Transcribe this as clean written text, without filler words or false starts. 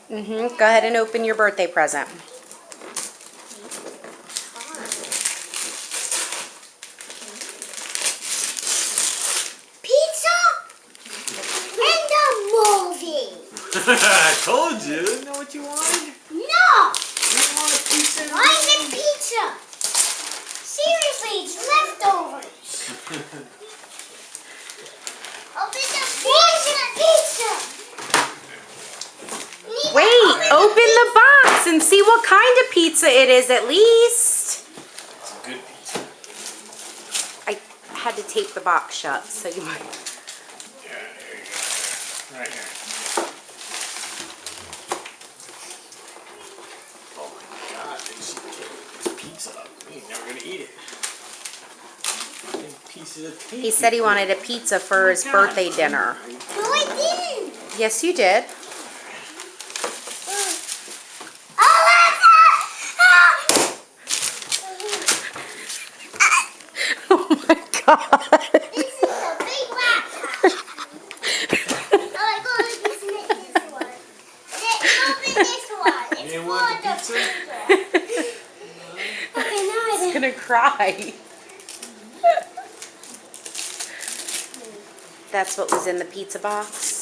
Go ahead and open your birthday present. Pizza and a movie. I told you. Isn't that what you wanted? No. You want a pizza? Why is it pizza? Seriously, it's leftovers. Open the pizza. Wait, open the box and see what kind of pizza it is at least. It's a good pizza. I had to tape the box shut, so you might. Yeah, there you go. Right here. Oh my God, this pizza. We ain't never gonna eat it. Big pieces of tape. He said he wanted a pizza for his birthday dinner. No, I didn't. Yes, you did. Oh my God. This is a big laptop. Oh, I go like this and then this one. And then open this one. You It's didn't for want the the pizza? pizza. Okay, now I I'm gonna cry. That's what was in the pizza box.